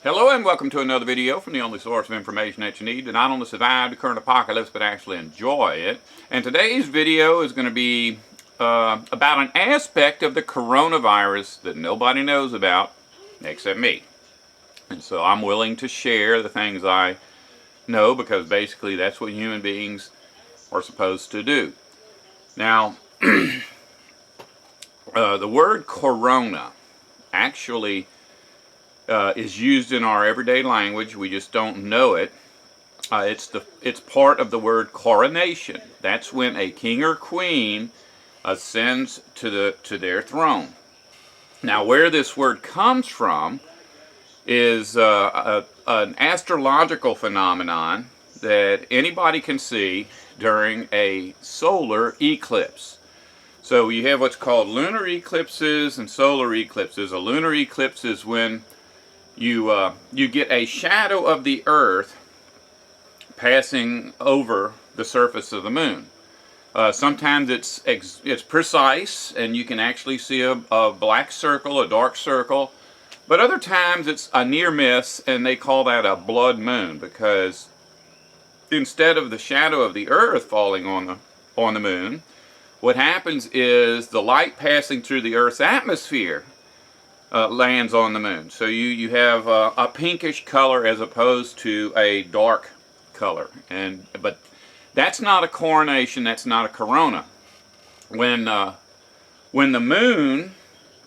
Hello and welcome to another video from the only source of information that you need to not only survive the current apocalypse but actually enjoy it. And today's video is going to be about an aspect of the coronavirus that nobody knows about except me. And so I'm willing to share the things I know because basically that's what human beings are supposed to do. Now, the word corona actually is used in our everyday language. We just don't know it. It's part of the word coronation. That's when a king or queen ascends to their throne. Now, where this word comes from is an astrological phenomenon that anybody can see during a solar eclipse. So you have what's called lunar eclipses and solar eclipses. A lunar eclipse is when you get a shadow of the Earth passing over the surface of the moon. Sometimes it's precise, and you can actually see a black circle, a dark circle. But other times it's a near miss, and they call that a blood moon because instead of the shadow of the Earth falling on the moon, what happens is the light passing through the Earth's atmosphere lands on the moon. So you have a pinkish color as opposed to a dark color. But that's not a coronation, that's not a corona. When the moon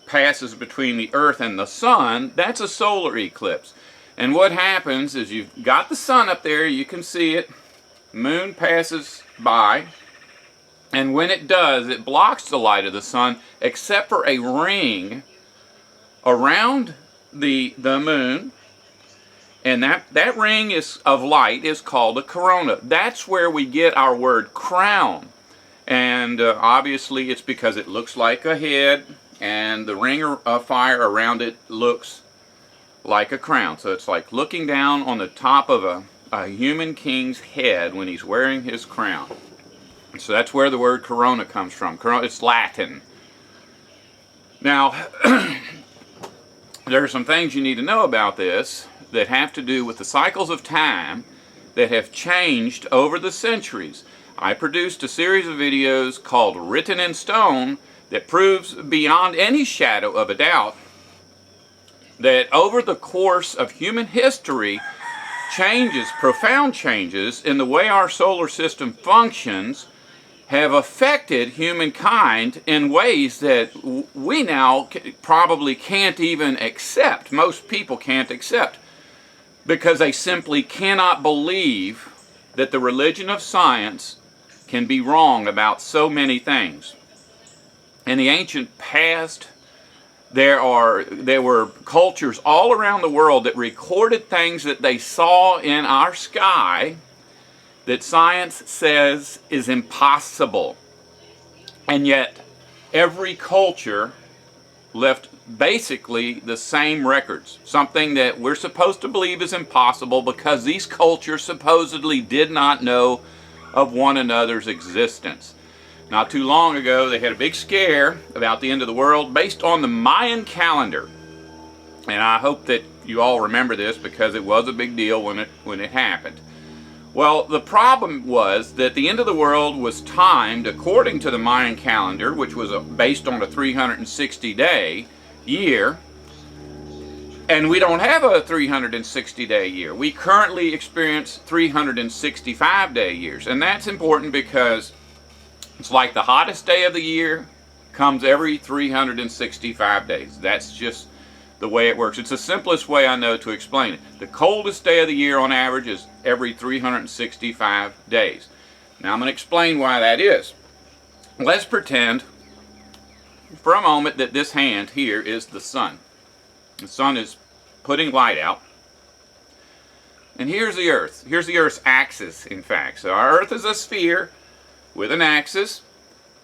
passes between the Earth and the sun, that's a solar eclipse. And what happens is you've got the sun up there, you can see it, moon passes by, and when it does, it blocks the light of the sun except for a ring around the moon, and that ring of light is called a corona. That's where we get our word crown. And obviously it's because it looks like a head, and the ring of fire around it looks like a crown. So it's like looking down on the top of a human king's head when he's wearing his crown. So that's where the word corona comes from. It's Latin. Now, there are some things you need to know about this that have to do with the cycles of time that have changed over the centuries. I produced a series of videos called Written in Stone that proves beyond any shadow of a doubt that over the course of human history, profound changes in the way our solar system functions have affected humankind in ways that we now probably can't even accept. Most people can't accept because they simply cannot believe that the religion of science can be wrong about so many things. In the ancient past, there were cultures all around the world that recorded things that they saw in our sky that science says is impossible. And yet, every culture left basically the same records. Something that we're supposed to believe is impossible because these cultures supposedly did not know of one another's existence. Not too long ago, they had a big scare about the end of the world based on the Mayan calendar. And I hope that you all remember this because it was a big deal when it happened. Well, the problem was that the end of the world was timed according to the Mayan calendar, which was based on a 360-day year, and we don't have a 360-day year. We currently experience 365-day years, and that's important because it's like the hottest day of the year comes every 365 days. That's just the way it works. It's the simplest way I know to explain it. The coldest day of the year on average is every 365 days. Now I'm going to explain why that is. Let's pretend for a moment that this hand here is the sun. The sun is putting light out. And here's the Earth. Here's the Earth's axis, in fact. So our Earth is a sphere with an axis.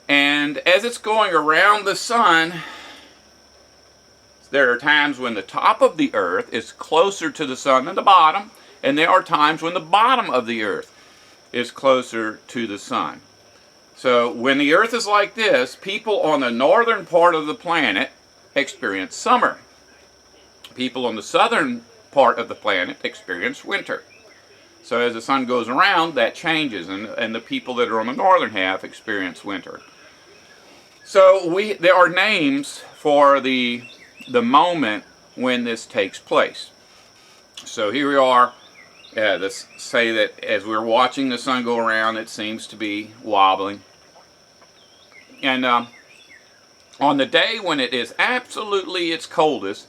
And as it's going around the sun, there are times when the top of the Earth is closer to the sun than the bottom, and there are times when the bottom of the Earth is closer to the sun. So when the Earth is like this, people on the northern part of the planet experience summer. People on the southern part of the planet experience winter. So as the sun goes around, that changes, and the people that are on the northern half experience winter. So there are names for the moment when this takes place. So here we are. Let's say that as we're watching the sun go around, it seems to be wobbling. And on the day when it is absolutely its coldest,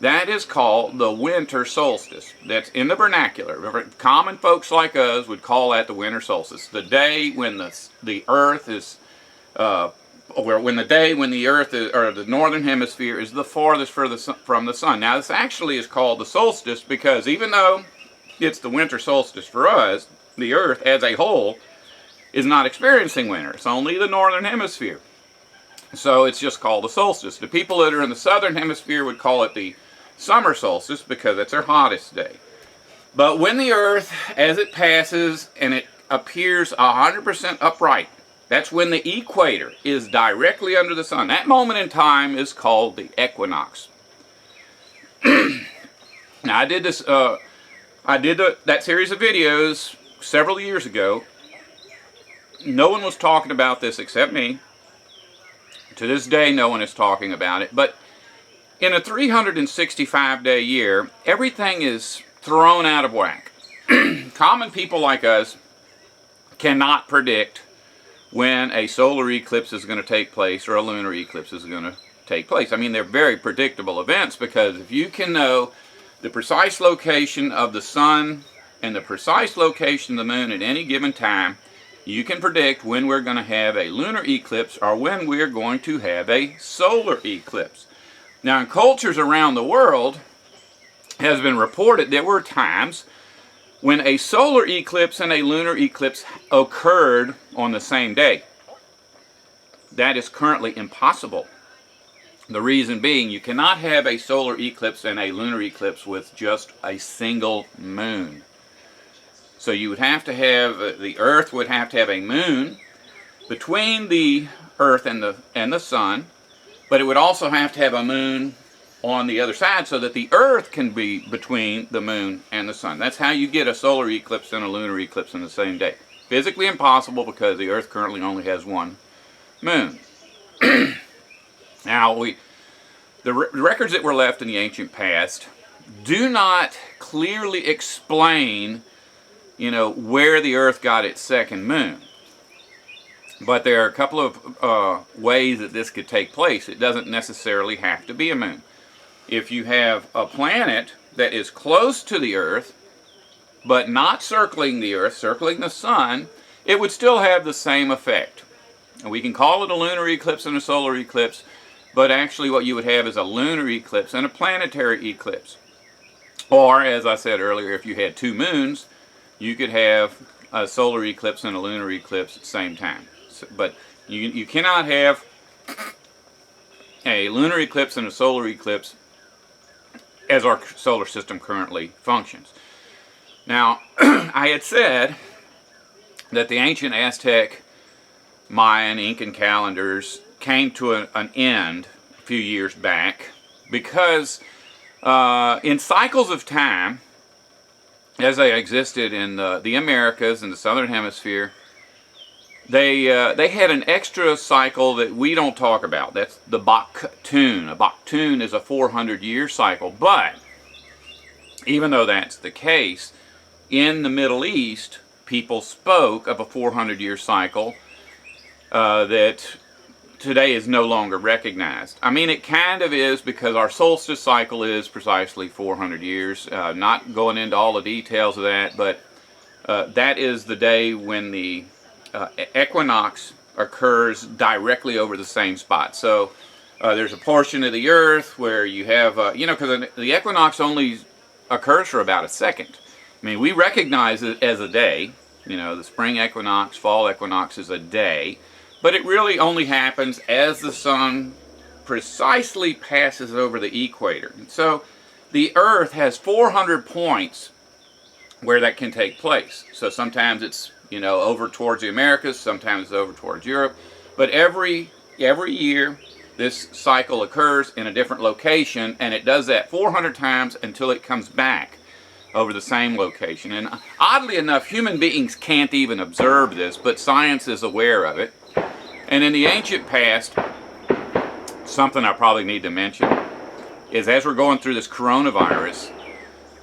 that is called the winter solstice. That's in the vernacular. Common folks like us would call that the winter solstice. The day when the earth is, when the earth is, or the northern hemisphere is the farthest from the sun. Now this actually is called the solstice because even though it's the winter solstice for us, the earth as a whole is not experiencing winter. It's only the northern hemisphere. So it's just called the solstice. The people that are in the southern hemisphere would call it the summer solstice because it's their hottest day. But when the earth, as it passes and it appears 100% upright, that's when the equator is directly under the sun. That moment in time is called the equinox. Now I did this, that series of videos several years ago. No one was talking about this except me. To this day, no one is talking about it. But in a 365-day year, everything is thrown out of whack. Common people like us cannot predict when a solar eclipse is going to take place or a lunar eclipse is going to take place. I mean, they're very predictable events because if you can know the precise location of the sun and the precise location of the moon at any given time, you can predict when we're going to have a lunar eclipse or when we're going to have a solar eclipse. Now, in cultures around the world, it has been reported there were times when a solar eclipse and a lunar eclipse occurred on the same day. That is currently impossible. The reason being, you cannot have a solar eclipse and a lunar eclipse with just a single moon. So you would have to have, the earth would have to have a moon between the earth and the sun, but it would also have to have a moon on the other side so that the earth can be between the moon and the sun. That's how you get a solar eclipse and a lunar eclipse in the same day. Physically impossible because the earth currently only has one moon. Now, the records that were left in the ancient past do not clearly explain where the earth got its second moon. But there are a couple of ways that this could take place. It doesn't necessarily have to be a moon. If you have a planet that is close to the earth, but not circling the earth, circling the sun, it would still have the same effect. And we can call it a lunar eclipse and a solar eclipse, but actually what you would have is a lunar eclipse and a planetary eclipse. Or, as I said earlier, if you had two moons, you could have a solar eclipse and a lunar eclipse at the same time. But you cannot have a lunar eclipse and a solar eclipse as our solar system currently functions. Now, I had said that the ancient Aztec, Mayan, Incan calendars came to an end a few years back because in cycles of time, as they existed in the Americas and the Southern Hemisphere, they had an extra cycle that we don't talk about. That's the Baktun. A Baktun is a 400-year cycle. But even though that's the case, in the Middle East, people spoke of a 400-year cycle that today is no longer recognized. I mean, it kind of is because our solstice cycle is precisely 400 years. Not going into all the details of that, but that is the day when the equinox occurs directly over the same spot. So there's a portion of the earth where you have, because the equinox only occurs for about a second. I mean, we recognize it as a day. The spring equinox, fall equinox is a day. But it really only happens as the sun precisely passes over the equator. So the earth has 400 points where that can take place. So sometimes it's, over towards the Americas, sometimes it's over towards Europe. But every year this cycle occurs in a different location, and it does that 400 times until it comes back over the same location. And oddly enough, human beings can't even observe this, but science is aware of it. And in the ancient past, something I probably need to mention is, as we're going through this coronavirus,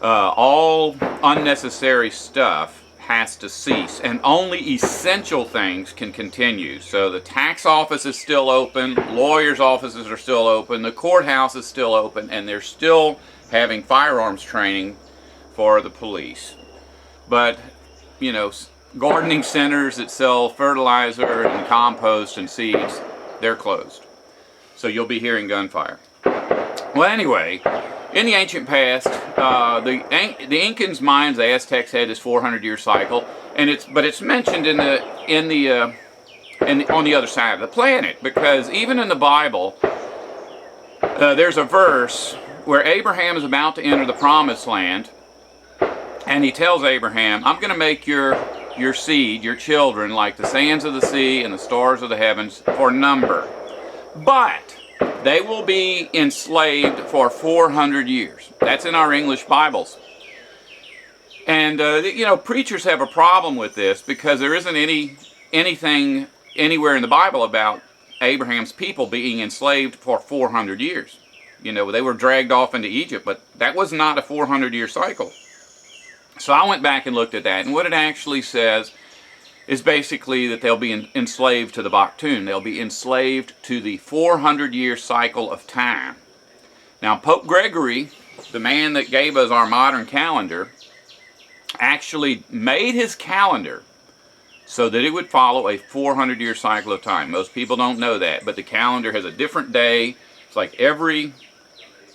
all unnecessary stuff has to cease, and only essential things can continue. So the tax office is still open, lawyers' offices are still open, the courthouse is still open, and they're still having firearms training for the police. But, you know, gardening centers that sell fertilizer and compost and seeds, they're closed. So you'll be hearing gunfire. Well, anyway, in the ancient past, the Incans, Mayans, the Aztecs had this 400-year cycle, and it's mentioned on the other side of the planet, because even in the Bible, there's a verse where Abraham is about to enter the Promised Land, and he tells Abraham, "I'm going to make your seed, your children, like the sands of the sea and the stars of the heavens for number, but they will be enslaved for 400 years. That's in our English Bibles. And, you know, preachers have a problem with this, because there isn't anything anywhere in the Bible about Abraham's people being enslaved for 400 years. You know, they were dragged off into Egypt, but that was not a 400-year cycle. So I went back and looked at that, and what it actually says is basically that they'll be enslaved to the Baktun. They'll be enslaved to the 400-year cycle of time. Now, Pope Gregory, the man that gave us our modern calendar, actually made his calendar so that it would follow a 400-year cycle of time. Most people don't know that, but the calendar has a different day. It's like every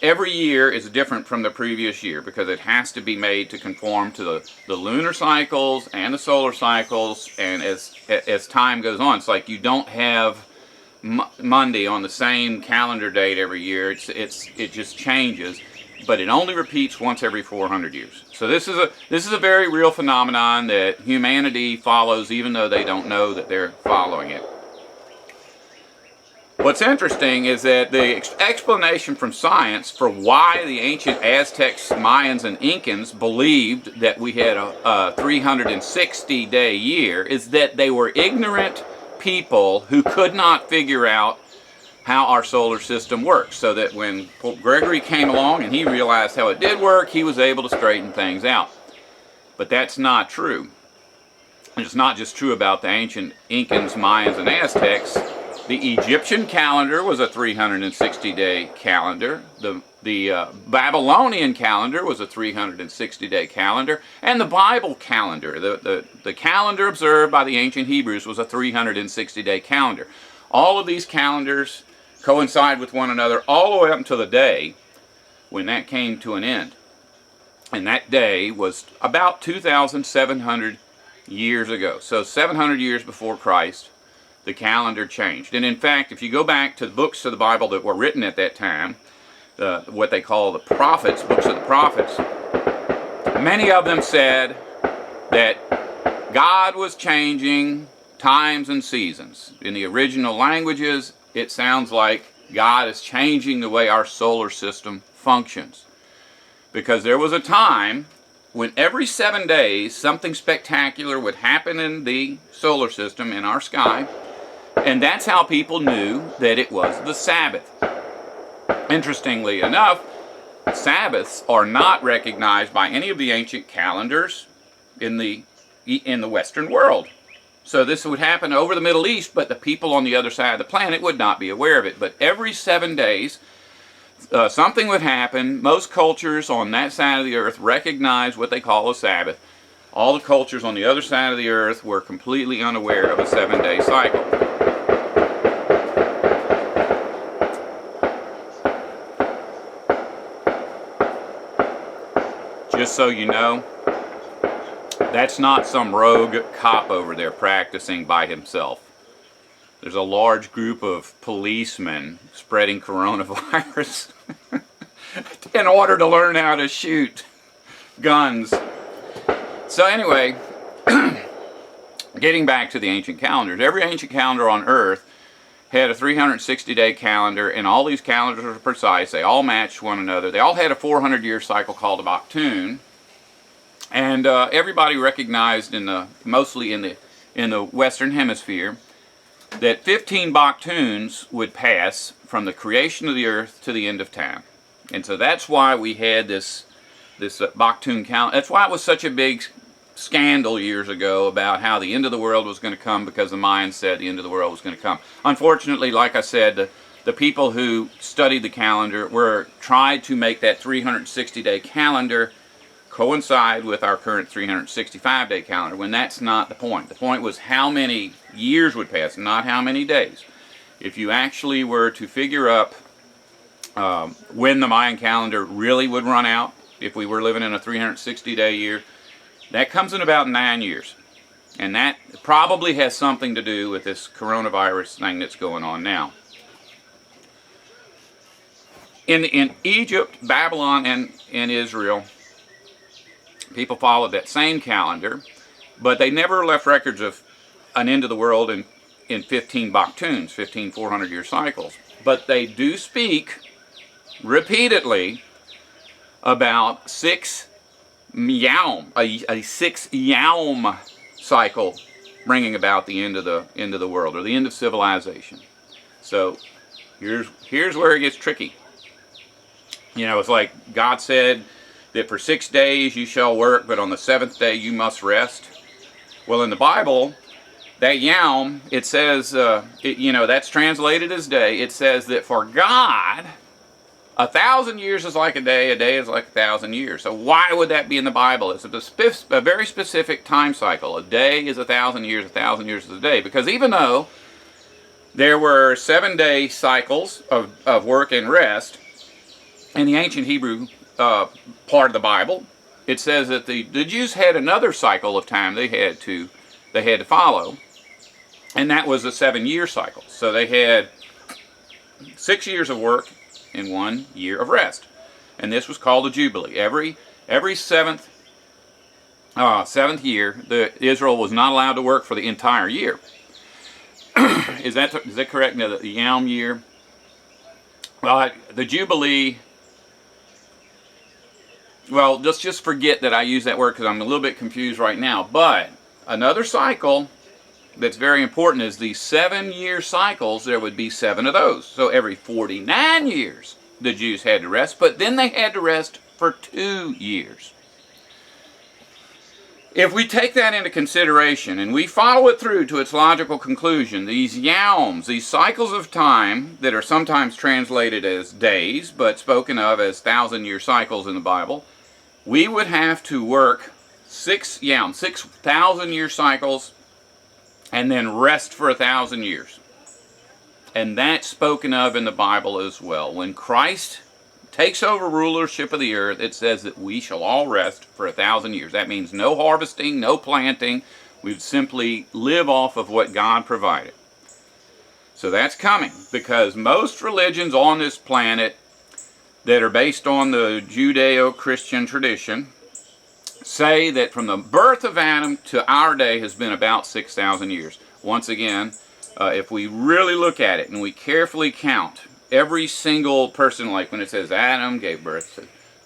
year is different from the previous year, because it has to be made to conform to the lunar cycles and the solar cycles. And as time goes on, it's like you don't have Monday on the same calendar date every year. It just changes, but it only repeats once every 400 years. So this is a very real phenomenon that humanity follows, even though they don't know that they're following it. What's interesting is that the explanation from science for why the ancient Aztecs, Mayans, and Incans believed that we had a 360-day year is that they were ignorant people who could not figure out how our solar system works. So that when Pope Gregory came along and he realized how it did work, he was able to straighten things out. But that's not true. And it's not just true about the ancient Incans, Mayans, and Aztecs. The Egyptian calendar was a 360-day calendar. The Babylonian calendar was a 360-day calendar. And the Bible calendar, the calendar observed by the ancient Hebrews, was a 360-day calendar. All of these calendars coincide with one another all the way up until the day when that came to an end. And that day was about 2,700 years ago. So 700 years before Christ, the calendar changed. And in fact, if you go back to the books of the Bible that were written at that time, what they call the prophets, books of the prophets, many of them said that God was changing times and seasons. In the original languages, it sounds like God is changing the way our solar system functions. Because there was a time when every 7 days something spectacular would happen in the solar system, in our sky, and that's how people knew that it was the Sabbath. Interestingly enough, Sabbaths are not recognized by any of the ancient calendars in the Western world. So this would happen over the Middle East, but the people on the other side of the planet would not be aware of it. But every 7 days, something would happen. Most cultures on that side of the earth recognized what they call a Sabbath. All the cultures on the other side of the earth were completely unaware of a 7-day cycle. Just so you know, that's not some rogue cop over there practicing by himself. There's a large group of policemen spreading coronavirus in order to learn how to shoot guns. So anyway, getting back to the ancient calendars, every ancient calendar on Earth had a 360-day calendar, and all these calendars were precise. They all matched one another. They all had a 400-year cycle called a Baktun, and everybody recognized mostly in the Western Hemisphere that 15 Baktuns would pass from the creation of the earth to the end of time. And so that's why we had this Baktun calendar. That's why it was such a big scandal years ago about how the end of the world was going to come, because the Mayans said the end of the world was going to come. Unfortunately, like I said, the people who studied the calendar tried to make that 360-day calendar coincide with our current 365-day calendar, when that's not the point. The point was how many years would pass, not how many days. If you actually were to figure up when the Mayan calendar really would run out, if we were living in a 360-day year, that comes in about 9 years. And that probably has something to do with this coronavirus thing that's going on now. In Egypt, Babylon, and Israel, people followed that same calendar, but they never left records of an end of the world in 15 Baktuns, 15 400-year cycles. But they do speak repeatedly about 6 Yaum, a 6 Yaum cycle bringing about the end of the world, or the end of civilization. So here's where it gets tricky. You know, it's like God said that for 6 days you shall work, but on the 7th day you must rest. Well, in the Bible, that Yaum, it says, that's translated as day. It says that for God, 1,000 years is like a day is like 1,000 years. So why would that be in the Bible? It's a very specific time cycle. A day is 1,000 years, 1,000 years is a day. Because even though there were 7-day cycles of work and rest in the ancient Hebrew part of the Bible, it says that the Jews had another cycle of time they had to follow, and that was a 7-year cycle. So they had 6 years of work and 1 year of rest, and this was called a Jubilee. Every seventh year, Israel was not allowed to work for the entire year. Is that correct? No, the Yom year. Well, the Jubilee. Well, let's just forget that I use that word because I'm a little bit confused right now. But another cycle that's very important is these 7-year cycles. There would be 7 of those. So every 49 years the Jews had to rest, but then they had to rest for 2 years. If we take that into consideration and we follow it through to its logical conclusion, these yaums, these cycles of time that are sometimes translated as days, but spoken of as 1,000-year cycles in the Bible, we would have to work 6 yaums, 6,000-year cycles, and then rest for 1,000 years. And that's spoken of in the Bible as well. When Christ takes over rulership of the earth, it says that we shall all rest for 1,000 years. That means no harvesting, no planting. We'd simply live off of what God provided. So that's coming, because most religions on this planet that are based on the Judeo-Christian tradition say that from the birth of Adam to our day has been about 6,000 years. Once again, if we really look at it and we carefully count every single person, like when it says Adam gave birth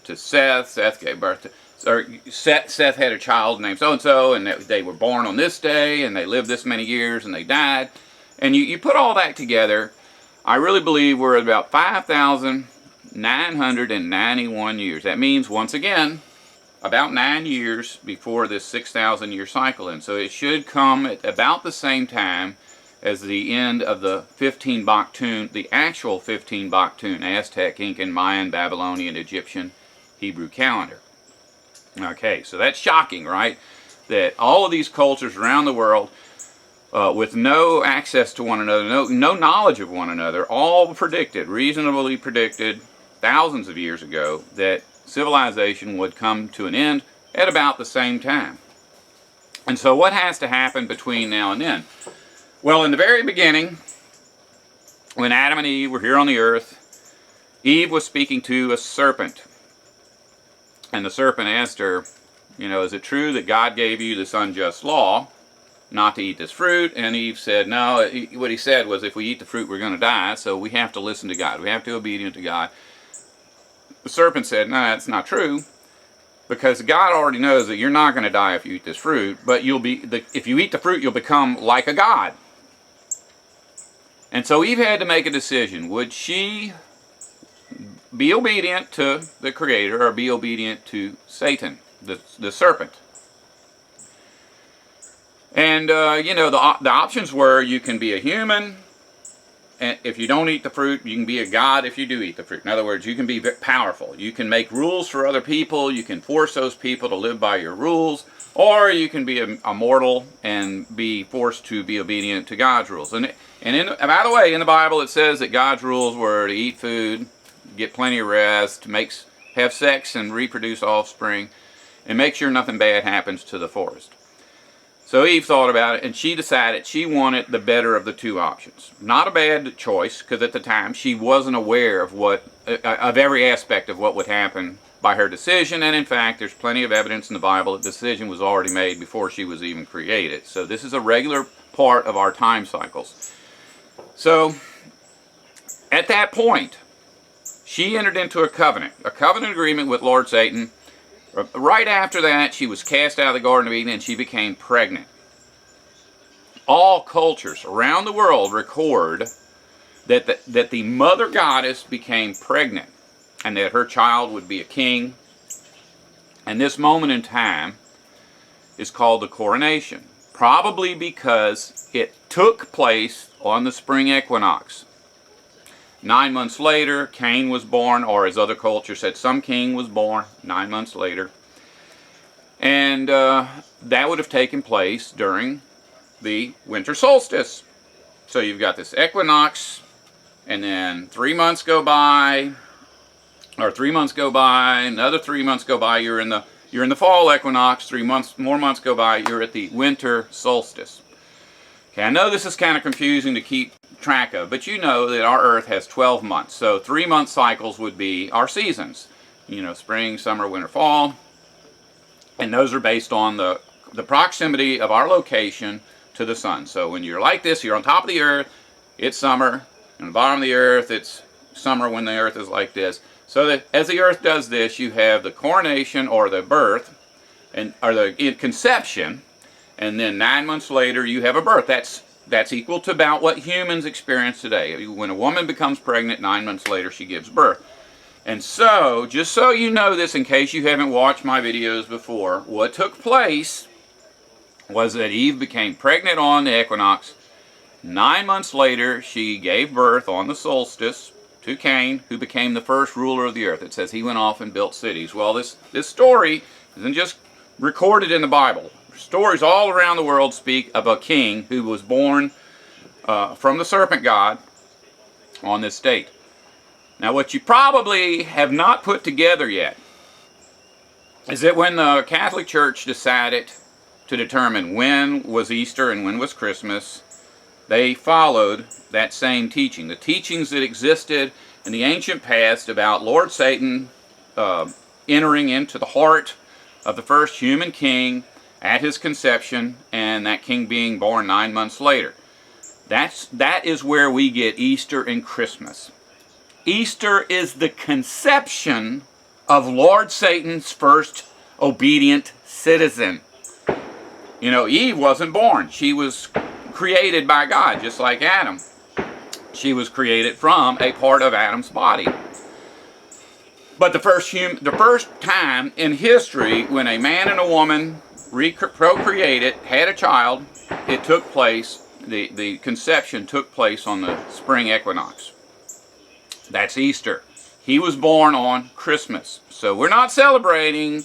to Seth, Seth gave birth to, or Seth had a child named so-and-so, and they were born on this day, and they lived this many years, and they died. And you put all that together, I really believe we're at about 5,991 years. That means, once again, about 9 years before this 6,000-year cycle. And so it should come at about the same time as the end of the 15 Baktun, the actual 15 Baktun, Aztec, Incan, Mayan, Babylonian, Egyptian, Hebrew calendar. Okay, so that's shocking, right? That all of these cultures around the world, with no access to one another, no knowledge of one another, all reasonably predicted, thousands of years ago, that civilization would come to an end at about the same time. And so what has to happen between now and then? Well, in the very beginning, when Adam and Eve were here on the earth, Eve was speaking to a serpent. And the serpent asked her, is it true that God gave you this unjust law? not to eat this fruit, and Eve said no. What he said was, if we eat the fruit, we're going to die, so we have to listen to God. We have to be obedient to God. The serpent said, no, that's not true, because God already knows that you're not going to die if you eat this fruit, but if you eat the fruit, you'll become like a god. And so Eve had to make a decision. Would she be obedient to the Creator or be obedient to Satan, the serpent? And, the options were, you can be a human, and if you don't eat the fruit, you can be a god if you do eat the fruit. In other words, you can be powerful. You can make rules for other people. You can force those people to live by your rules. Or you can be a mortal and be forced to be obedient to God's rules. And by the way, in the Bible it says that God's rules were to eat food, get plenty of rest, have sex and reproduce offspring, and make sure nothing bad happens to the forest. So Eve thought about it, and she decided she wanted the better of the two options. Not a bad choice, because at the time she wasn't aware of every aspect of what would happen by her decision, and in fact there's plenty of evidence in the Bible that the decision was already made before she was even created. So this is a regular part of our time cycles. So at that point, she entered into a covenant agreement with Lord Satan. Right after that, she was cast out of the Garden of Eden and she became pregnant. All cultures around the world record that the mother goddess became pregnant and that her child would be a king. And this moment in time is called the Coronation, probably because it took place on the spring equinox. 9 months later, Cain was born, or as other cultures said, some king was born 9 months later. And that would have taken place during the winter solstice. So you've got this equinox, and then 3 months go by, or 3 months go by, another 3 months go by, you're in the fall equinox, 3 more months go by, you're at the winter solstice. Okay, I know this is kind of confusing to keep track of, but you know that our Earth has 12 months. So 3-month cycles would be our seasons. Spring, summer, winter, fall. And those are based on the proximity of our location to the sun. So when you're like this, you're on top of the Earth, it's summer. On the bottom of the Earth, it's summer when the Earth is like this. So that as the Earth does this, you have the coronation, or the birth, or the conception, and then 9 months later you have a birth. That's equal to about what humans experience today. When a woman becomes pregnant, 9 months later she gives birth. And so, just so you know this, in case you haven't watched my videos before, what took place was that Eve became pregnant on the equinox. 9 months later, she gave birth on the solstice to Cain, who became the first ruler of the earth. It says he went off and built cities. Well, this story isn't just recorded in the Bible. Stories all around the world speak of a king who was born from the serpent god on this date. Now, what you probably have not put together yet is that when the Catholic Church decided to determine when was Easter and when was Christmas, they followed that same teaching. The teachings that existed in the ancient past about Lord Satan entering into the heart of the first human king at his conception, and that king being born 9 months later. That is where we get Easter and Christmas. Easter is the conception of Lord Satan's first obedient citizen. Eve wasn't born. She was created by God, just like Adam. She was created from a part of Adam's body. But the first time in history when a man and a woman procreated, had a child, it took place, the conception took place on the spring equinox. That's Easter. He was born on Christmas. So we're not celebrating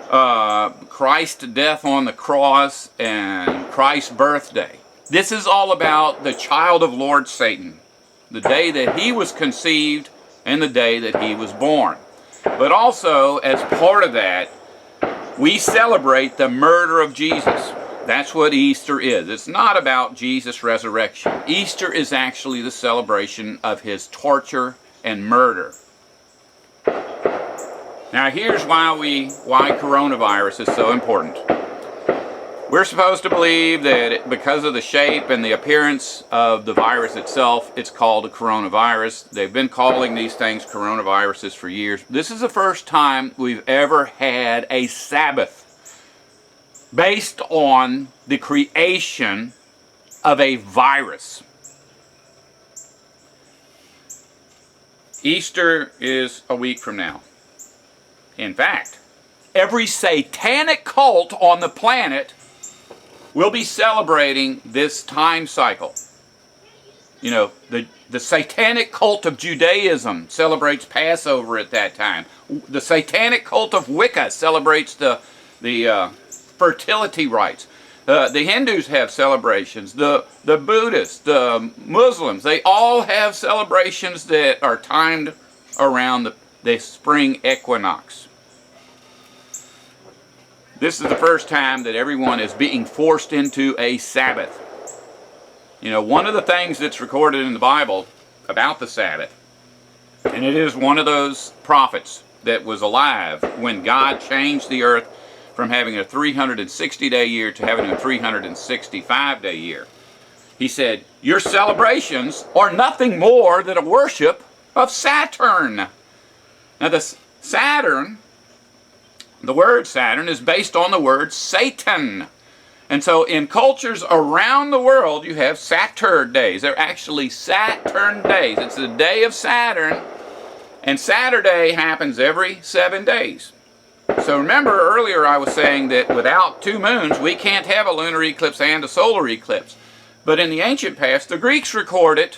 Christ's death on the cross and Christ's birthday. This is all about the child of Lord Satan, the day that he was conceived and the day that he was born. But also, as part of that, we celebrate the murder of Jesus. That's what Easter is. It's not about Jesus' resurrection. Easter is actually the celebration of his torture and murder. Now here's why coronavirus is so important. We're supposed to believe that because of the shape and the appearance of the virus itself, it's called a coronavirus. They've been calling these things coronaviruses for years. This is the first time we've ever had a Sabbath based on the creation of a virus. Easter is a week from now. In fact, every satanic cult on the planet will be celebrating this time cycle. You know, the Satanic Cult of Judaism celebrates Passover at that time. The Satanic Cult of Wicca celebrates the fertility rites. The Hindus have celebrations. The Buddhists, the Muslims, they all have celebrations that are timed around the spring equinox. This is the first time that everyone is being forced into a Sabbath. You know, one of the things that's recorded in the Bible about the Sabbath, and it is one of those prophets that was alive when God changed the earth from having a 360-day year to having a 365-day year. He said, your celebrations are nothing more than a worship of Saturn. Now the Saturn, the word Saturn is based on the word Satan. And so in cultures around the world, you have Saturn days. They're actually Saturn days. It's the day of Saturn, and Saturday happens every 7 days. So remember earlier I was saying that without 2 moons, we can't have a lunar eclipse and a solar eclipse. But in the ancient past, the Greeks recorded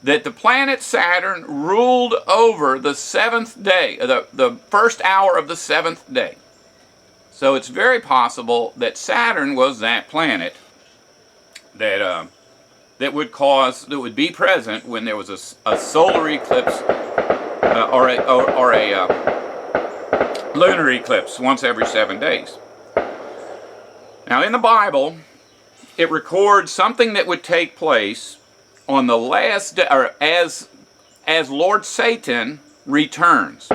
that the planet Saturn ruled over the 7th day, the first hour of the 7th day. So it's very possible that Saturn was that planet that would be present when there was a solar eclipse or a lunar eclipse once every 7 days. Now in the Bible, it records something that would take place on the last day, or as Lord Satan returns.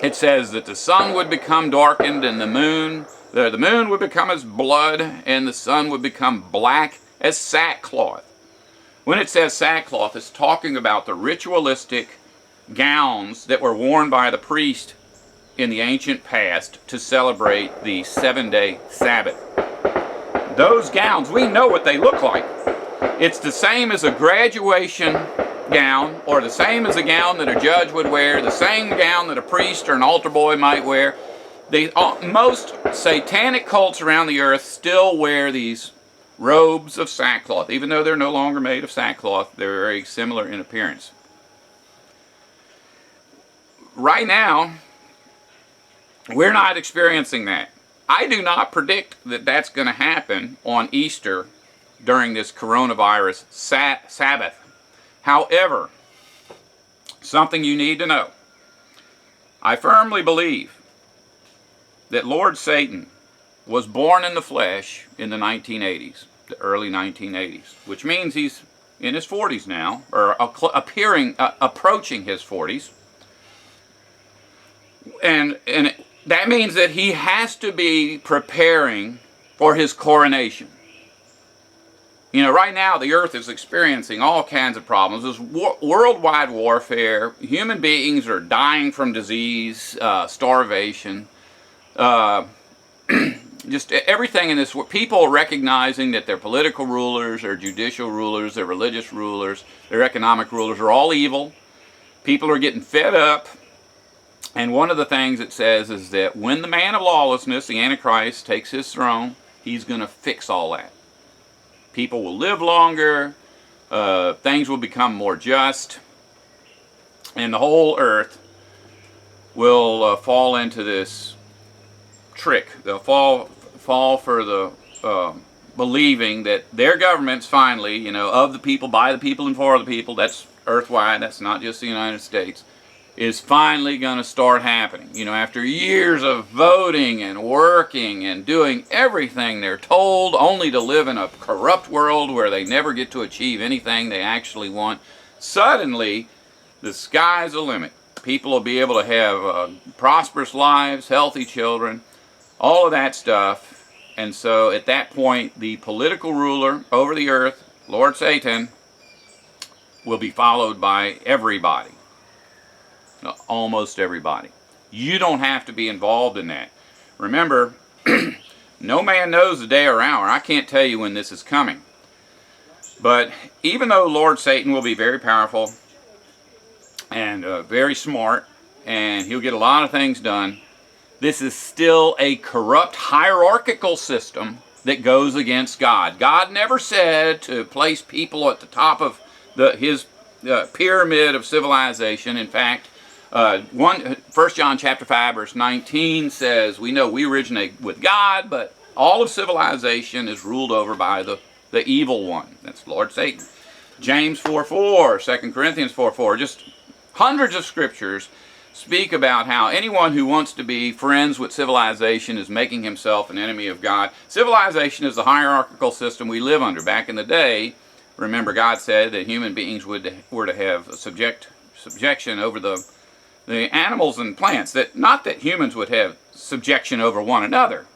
It says that the sun would become darkened and the moon would become as blood and the sun would become black as sackcloth. When it says sackcloth, it's talking about the ritualistic gowns that were worn by the priest in the ancient past to celebrate the 7-day Sabbath. Those gowns, we know what they look like. It's the same as a graduation gown, or the same as a gown that a judge would wear, the same gown that a priest or an altar boy might wear. Most satanic cults around the earth still wear these robes of sackcloth. Even though they're no longer made of sackcloth, they're very similar in appearance. Right now, we're not experiencing that. I do not predict that that's going to happen on Easter during this coronavirus Sabbath. However, something you need to know. I firmly believe that Lord Satan was born in the flesh in the 1980s, the early 1980s, which means he's in his 40s now, or approaching his 40s. And that means that he has to be preparing for his coronation. You know, right now the earth is experiencing all kinds of problems. There's worldwide warfare. Human beings are dying from disease, starvation, just everything in this world. People are recognizing that their political rulers, their judicial rulers, their religious rulers, their economic rulers are all evil. People are getting fed up. And one of the things it says is that when the man of lawlessness, the Antichrist, takes his throne, he's going to fix all that. People will live longer, things will become more just, and the whole earth will fall into this trick. They'll fall for the believing that their governments finally, you know, of the people, by the people, and for the people, that's earthwide, that's not just the United States, is finally going to start happening. You know, after years of voting and working and doing everything they're told, only to live in a corrupt world where they never get to achieve anything they actually want, suddenly the sky's the limit. People will be able to have prosperous lives, healthy children, all of that stuff, And so at that point, the political ruler over the earth, Lord Satan, will be followed by everybody. Almost everybody. You don't have to be involved in that. Remember, no man knows the day or hour. I can't tell you when this is coming. But even though Lord Satan will be very powerful and very smart, and he'll get a lot of things done, this is still a corrupt hierarchical system that goes against God. God never said to place people at the top of his pyramid of civilization. In fact, 1 John chapter 5 verse 19 says, we know we originate with God, but all of civilization is ruled over by the evil one. That's Lord Satan. James 4:4, 2 Corinthians 4:4, just hundreds of scriptures speak about how anyone who wants to be friends with civilization is making himself an enemy of God. Civilization is the hierarchical system we live under. Back in the day, remember, God said that human beings were to have subjection over the animals and plants. That not that humans would have subjection over one another.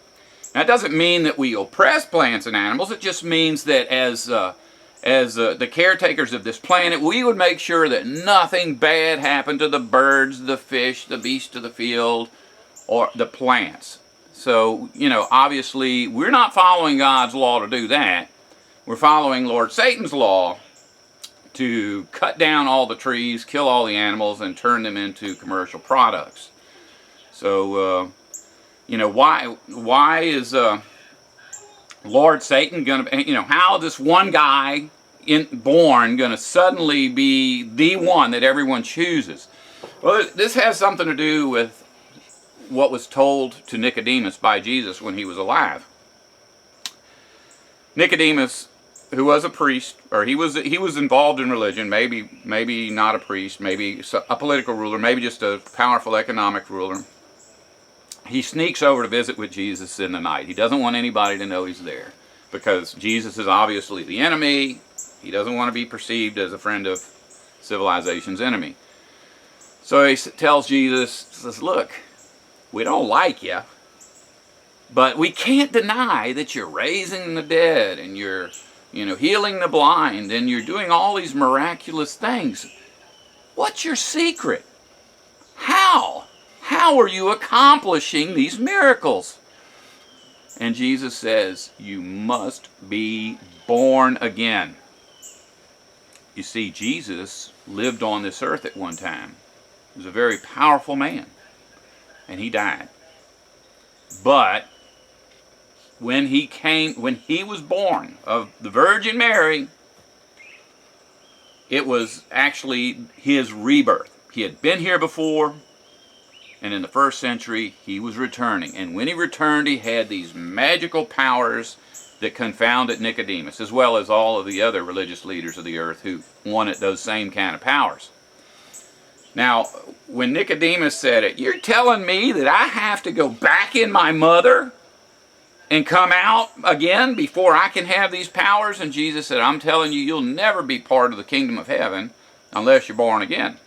Now, it doesn't mean that we oppress plants and animals. It just means that as the caretakers of this planet, we would make sure that nothing bad happened to the birds, the fish, the beasts of the field, or the plants. So, obviously, we're not following God's law to do that. We're following Lord Satan's law to cut down all the trees, kill all the animals, and turn them into commercial products. So, why is Lord Satan going to, how this one guy born going to suddenly be the one that everyone chooses? Well, this has something to do with what was told to Nicodemus by Jesus when he was alive. Nicodemus, who was a priest, or he was involved in religion, maybe not a priest, maybe a political ruler, maybe just a powerful economic ruler. He sneaks over to visit with Jesus in the night. He doesn't want anybody to know he's there, because Jesus is obviously the enemy. He doesn't want to be perceived as a friend of civilization's enemy. So he tells Jesus, says, look, we don't like you, but we can't deny that you're raising the dead and you're healing the blind and you're doing all these miraculous things. What's your secret? How are you accomplishing these miracles? And Jesus says, you must be born again. You see, Jesus lived on this earth at one time. He was a very powerful man, and he died. But when he was born of the Virgin Mary, it was actually his rebirth. He had been here before, and in the first century, he was returning. And when he returned, he had these magical powers that confounded Nicodemus, as well as all of the other religious leaders of the earth who wanted those same kind of powers. Now, when Nicodemus said it, you're telling me that I have to go back in my mother and come out again before I can have these powers? And Jesus said, I'm telling you, you'll never be part of the kingdom of heaven unless you're born again.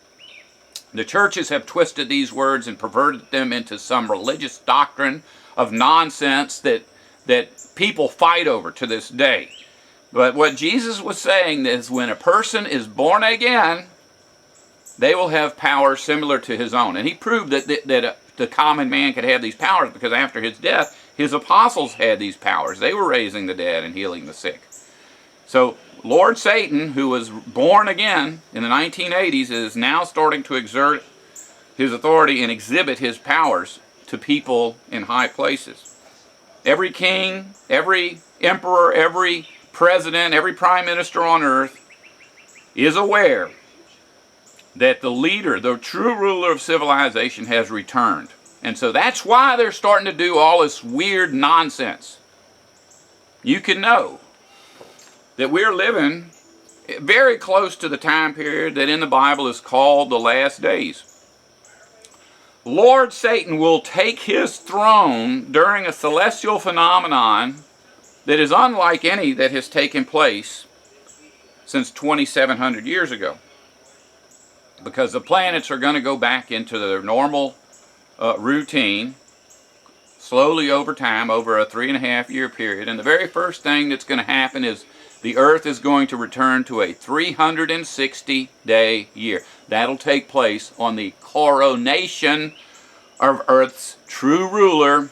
The churches have twisted these words and perverted them into some religious doctrine of nonsense that people fight over to this day. But what Jesus was saying is when a person is born again, they will have powers similar to his own. And he proved that the common man could have these powers because after his death, his apostles had these powers. They were raising the dead and healing the sick. So Lord Satan, who was born again in the 1980s, is now starting to exert his authority and exhibit his powers to people in high places. Every king, every emperor, every president, every prime minister on earth is aware that the leader, the true ruler of civilization, has returned. And so that's why they're starting to do all this weird nonsense. You can know that we're living very close to the time period that in the Bible is called the last days. Lord Satan will take his throne during a celestial phenomenon that is unlike any that has taken place since 2,700 years ago. Because the planets are going to go back into their normal routine. slowly over time, over a 3.5-year period. And the very first thing that's going to happen is the earth is going to return to a 360-day year. That'll take place on the coronation of earth's true ruler,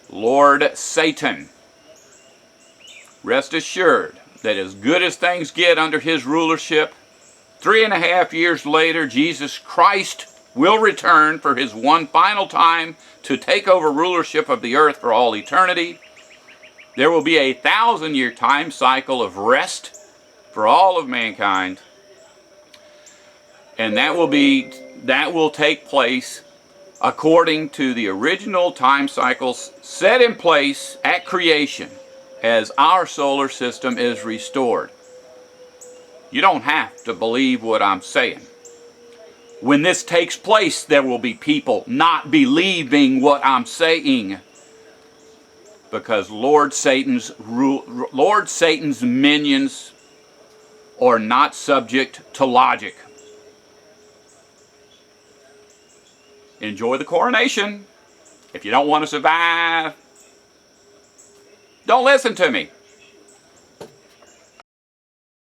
Lord Satan. Rest assured that as good as things get under his rulership, 3.5 years later, Jesus Christ will return for his one final time to take over rulership of the earth for all eternity. There will be a 1,000-year time cycle of rest for all of mankind. And that will take place according to the original time cycles set in place at creation as our solar system is restored. You don't have to believe what I'm saying. When this takes place, there will be people not believing what I'm saying, because Lord Satan's minions are not subject to logic. Enjoy the coronation. If you don't want to survive, don't listen to me.